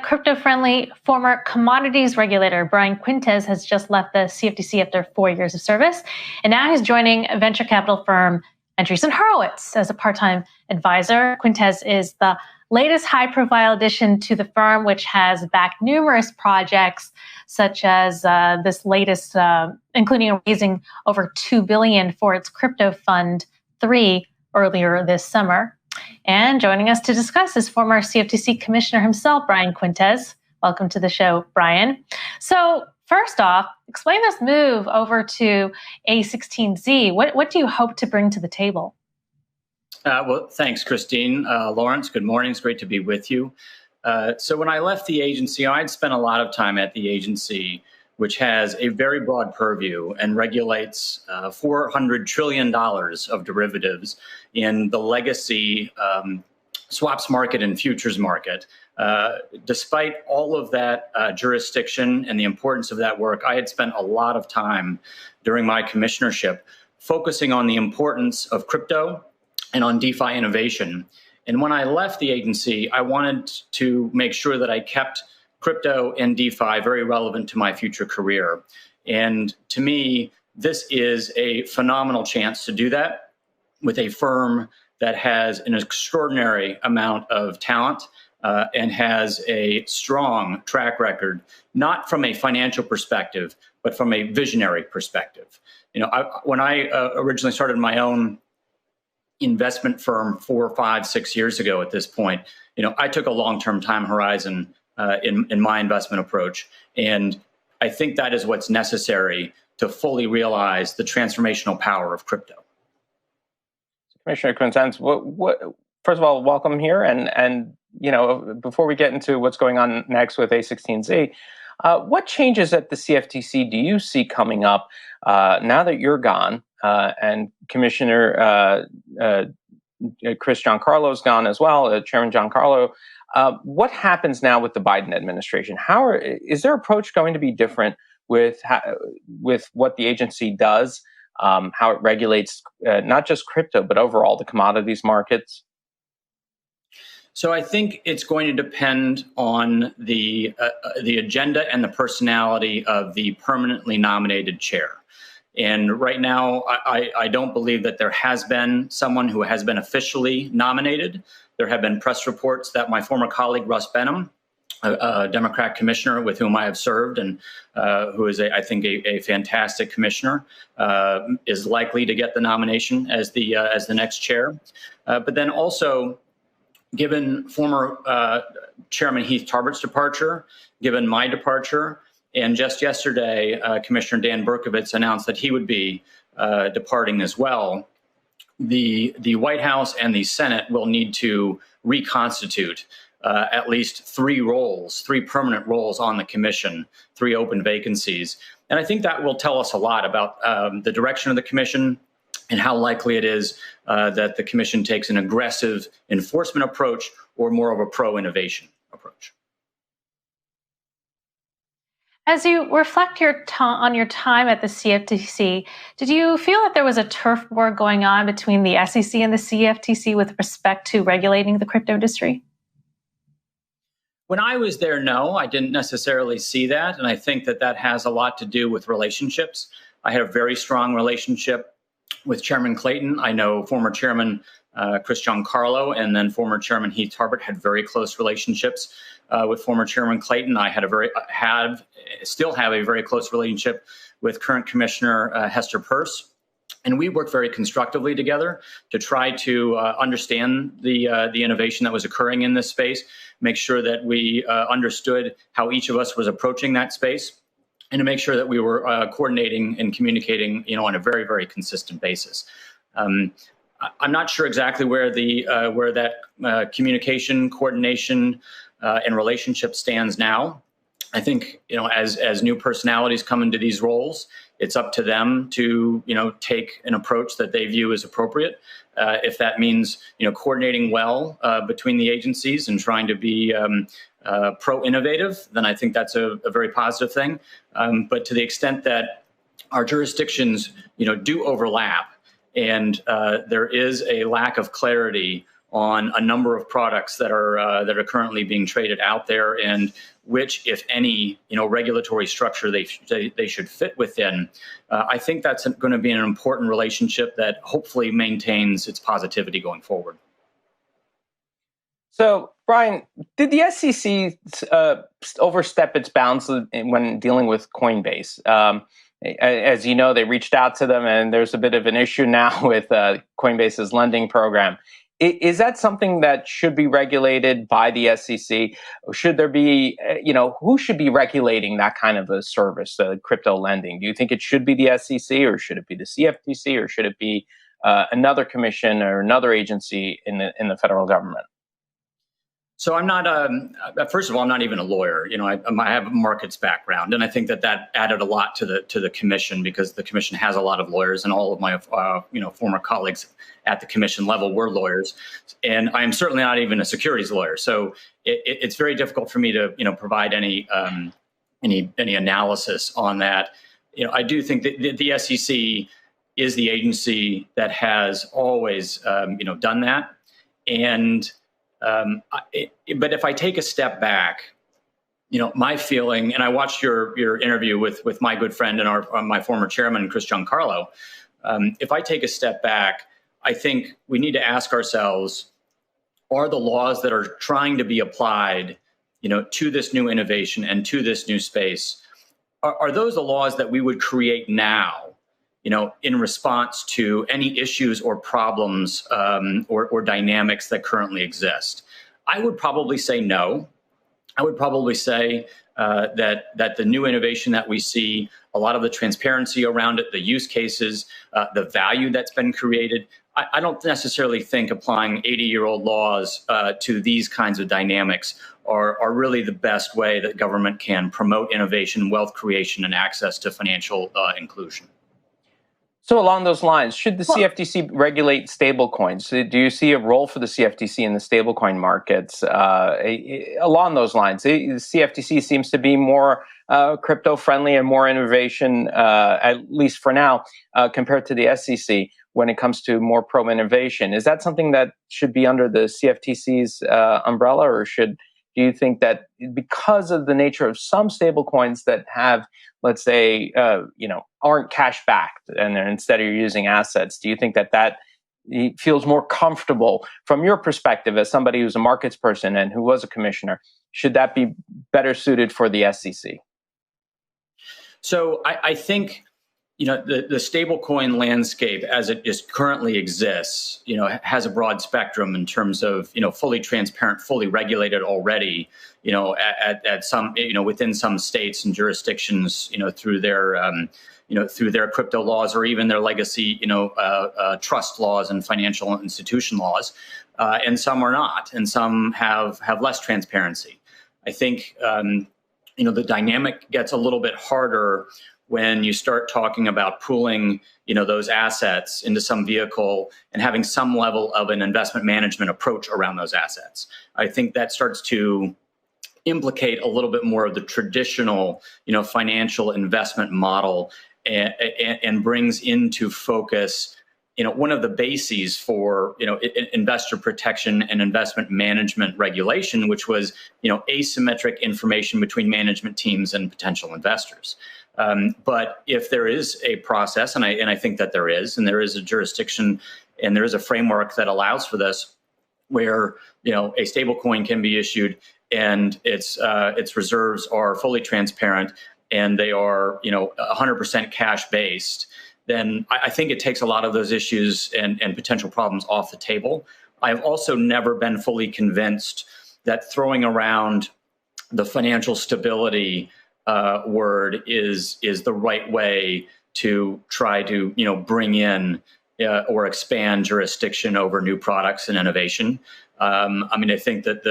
Crypto-friendly former commodities regulator Brian Quintenz has just left the CFTC after 4 years of service, and now he's joining venture capital firm Andreessen Horowitz as a part-time advisor. Quintenz is the latest high-profile addition to the firm, which has backed numerous projects, such as this latest, including raising over $2 billion for its crypto fund 3 earlier this summer. And joining us to discuss is former CFTC commissioner himself, Brian Quintenz. Welcome to the show, Brian. So first off, explain this move over to A16z. What do you hope to bring to the table? Well, thanks, Christine. Lawrence, good morning. It's great to be with you. So when I left the agency, I'd spent a lot of time at the agency, which has a very broad purview and regulates $400 trillion of derivatives in the legacy swaps market and futures market. Despite all of that jurisdiction and the importance of that work, I had spent a lot of time during my commissionership focusing on the importance of crypto and on DeFi innovation. And when I left the agency, I wanted to make sure that I kept crypto and DeFi very relevant to my future career. And to me, this is a phenomenal chance to do that with a firm that has an extraordinary amount of talent and has a strong track record, not from a financial perspective, but from a visionary perspective. You know, when I originally started my own investment firm 4, 5, 6 years ago at this point, you know, I took a long-term time horizon in my investment approach. And I think that is what's necessary to fully realize the transformational power of crypto. Commissioner Quintenz, first of all, welcome here. And you know, before we get into what's going on next with A16z, what changes at the CFTC do you see coming up now that you're gone and Commissioner Chris Giancarlo's gone as well, Chairman Giancarlo? What happens now with the Biden administration? Is their approach going to be different with what the agency does, how it regulates not just crypto, but overall the commodities markets? So I think it's going to depend on the agenda and the personality of the permanently nominated chair. And right now, I don't believe that there has been someone who has been officially nominated. There have been press reports that my former colleague, Russ Benham, a Democrat commissioner with whom I have served and who is, I think, a fantastic commissioner, is likely to get the nomination as the next chair. But then also, given former Chairman Heath Tarbert's departure, given my departure, and just yesterday, Commissioner Dan Berkovitz announced that he would be departing as well, the White House and the Senate will need to reconstitute at least 3 permanent roles on the commission, 3 open vacancies. And I think that will tell us a lot about the direction of the commission and how likely it is that the commission takes an aggressive enforcement approach or more of a pro-innovation approach. As you reflect on your time at the CFTC, did you feel that there was a turf war going on between the SEC and the CFTC with respect to regulating the crypto industry? When I was there, no, I didn't necessarily see that. And I think that has a lot to do with relationships. I had a very strong relationship with Chairman Clayton. I know former Chairman Chris Giancarlo and then former Chairman Heath Tarbert had very close relationships with former Chairman Clayton. I still have a very close relationship with current Commissioner Hester Peirce. And we worked very constructively together to try to understand the innovation that was occurring in this space, make sure that we understood how each of us was approaching that space, and to make sure that we were coordinating and communicating, on a very, very consistent basis. I'm not sure exactly where that communication, coordination, and relationship stands now. I think, as new personalities come into these roles, it's up to them to, take an approach that they view as appropriate. If that means, coordinating well between the agencies and trying to be pro-innovative, then I think that's a very positive thing. But to the extent that our jurisdictions, do overlap, and there is a lack of clarity on a number of products that are currently being traded out there, and which, if any, regulatory structure they should fit within. I think that's going to be an important relationship that hopefully maintains its positivity going forward. So, Brian, did the SEC overstep its bounds when dealing with Coinbase? As you know, they reached out to them, and there's a bit of an issue now with Coinbase's lending program. Is that something that should be regulated by the SEC? Or should there be, who should be regulating that kind of a service, crypto lending? Do you think it should be the SEC, or should it be the CFTC, or should it be another commission or another agency in the federal government? So I'm not, first of all, I'm not even a lawyer. I have a markets background, and I think that added a lot to the commission, because the commission has a lot of lawyers, and all of my former colleagues at the commission level were lawyers, and I am certainly not even a securities lawyer. So it's very difficult for me to provide any analysis on that. I do think that the SEC is the agency that has always done that, and but if I take a step back, my feeling, and I watched your interview with my good friend and my former chairman, Chris Giancarlo. If I take a step back, I think we need to ask ourselves, are the laws that are trying to be applied, to this new innovation and to this new space, are those the laws that we would create now, in response to any issues or problems or dynamics that currently exist? I would probably say no. I would probably say that the new innovation that we see, a lot of the transparency around it, the use cases, the value that's been created, I don't necessarily think applying 80-year-old laws to these kinds of dynamics are really the best way that government can promote innovation, wealth creation, and access to financial inclusion. So along those lines, should the CFTC regulate stablecoins? Do you see a role for the CFTC in the stablecoin markets? Along those lines, the CFTC seems to be more crypto-friendly and more innovation, at least for now, compared to the SEC when it comes to more pro-innovation. Is that something that should be under the CFTC's umbrella, or do you think that because of the nature of some stablecoins that have, let's say, aren't cash backed, and instead you're using assets, do you think that feels more comfortable from your perspective as somebody who's a markets person and who was a commissioner? Should that be better suited for the SEC? So I think the stablecoin landscape as it just currently exists, has a broad spectrum in terms of, fully transparent, fully regulated already, at some, within some states and jurisdictions, through their crypto laws, or even their legacy, trust laws and financial institution laws. And some are not, and some have less transparency. I think, the dynamic gets a little bit harder when you start talking about pooling, those assets into some vehicle and having some level of an investment management approach around those assets. I think that starts to implicate a little bit more of the traditional, financial investment model, and brings into focus, one of the bases for, investor protection and investment management regulation, which was, asymmetric information between management teams and potential investors. But if there is a process, and I think that there is a jurisdiction and there is a framework that allows for this, where a stablecoin can be issued and its reserves are fully transparent and they are 100% cash based, then I think it takes a lot of those issues and potential problems off the table. I've also never been fully convinced that throwing around the financial stability word is the right way to try to bring in or expand jurisdiction over new products and innovation. I think that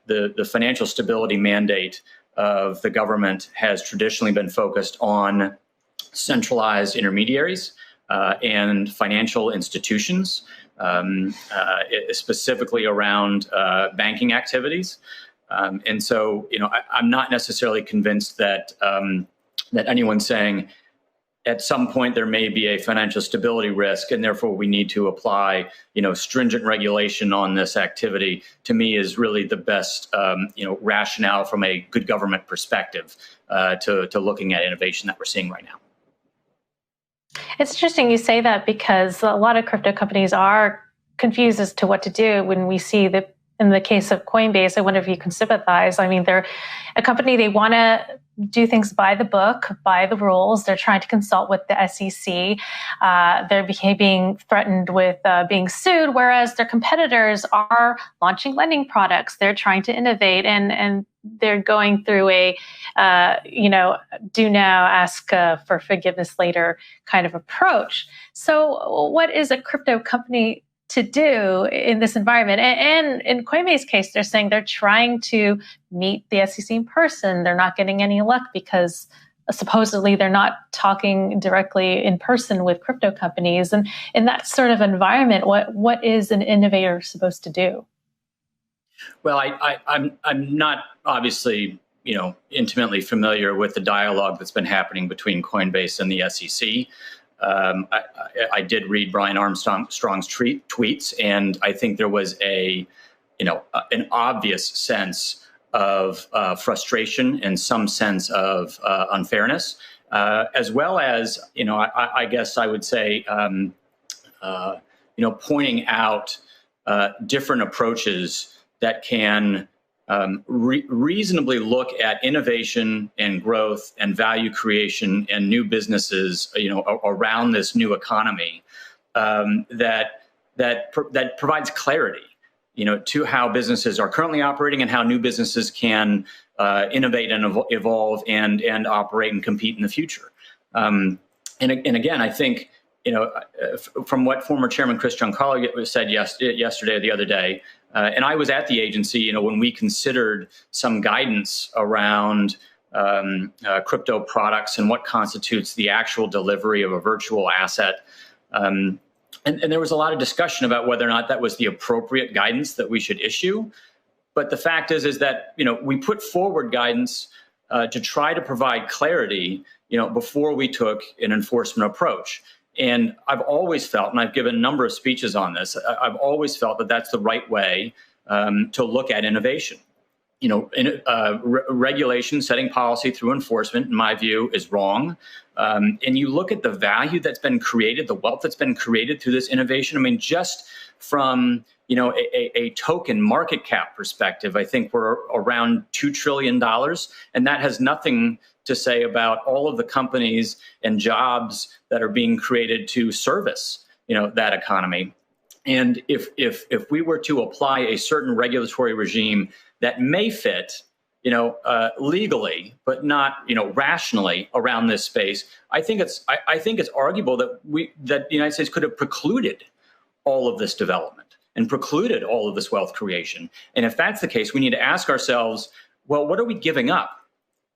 the financial stability mandate of the government has traditionally been focused on centralized intermediaries and financial institutions, specifically around banking activities. And so, I'm not necessarily convinced that that anyone's saying at some point there may be a financial stability risk, and therefore we need to apply, stringent regulation on this activity, to me is really the best, rationale from a good government perspective to looking at innovation that we're seeing right now. It's interesting you say that, because a lot of crypto companies are confused as to what to do. When we see that in the case of Coinbase, I wonder if you can sympathize. I mean, they're a company, they want to do things by the book, by the rules. They're trying to consult with the SEC. They're being threatened with being sued, whereas their competitors are launching lending products. They're trying to innovate, and they're going through a, do now, ask for forgiveness later kind of approach. So what is a crypto company to do in this environment? And in Coinbase case, they're saying they're trying to meet the SEC in person. They're not getting any luck because supposedly they're not talking directly in person with crypto companies. And in that sort of environment, what is an innovator supposed to do? Well, I'm not obviously intimately familiar with the dialogue that's been happening between Coinbase and the SEC. I did read Brian Armstrong's tweets, and I think there was an obvious sense of frustration and some sense of unfairness, as well as I guess I would say pointing out different approaches that can reasonably look at innovation and growth and value creation and new businesses, around this new economy, that provides clarity, to how businesses are currently operating and how new businesses can innovate and evolve and operate and compete in the future. And again, I think, from what former Chairman Chris Giancarlo said yesterday or the other day, and I was at the agency, when we considered some guidance around crypto products and what constitutes the actual delivery of a virtual asset. And there was a lot of discussion about whether or not that was the appropriate guidance that we should issue. But the fact is that, we put forward guidance to try to provide clarity, before we took an enforcement approach. And I've always felt, and I've given a number of speeches on this, I've always felt that that's the right way to look at innovation. Regulation, setting policy through enforcement, in my view, is wrong. And you look at the value that's been created, the wealth that's been created through this innovation. I mean, just from a token market cap perspective, I think we're around $2 trillion, and that has nothing to say about all of the companies and jobs that are being created to service, that economy. And if we were to apply a certain regulatory regime that may fit, legally, but not, rationally around this space, I think it's arguable that the United States could have precluded all of this development and precluded all of this wealth creation. And if that's the case, we need to ask ourselves, well, what are we giving up?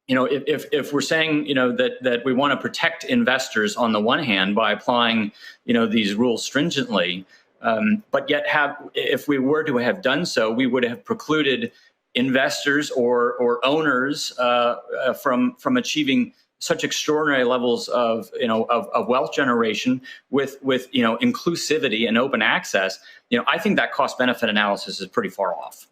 If we're saying, that we want to protect investors on the one hand by applying, these rules stringently, but yet if we were to have done so, we would have precluded investors or owners from achieving such extraordinary levels of wealth generation with inclusivity and open access. I think that cost benefit analysis is pretty far off.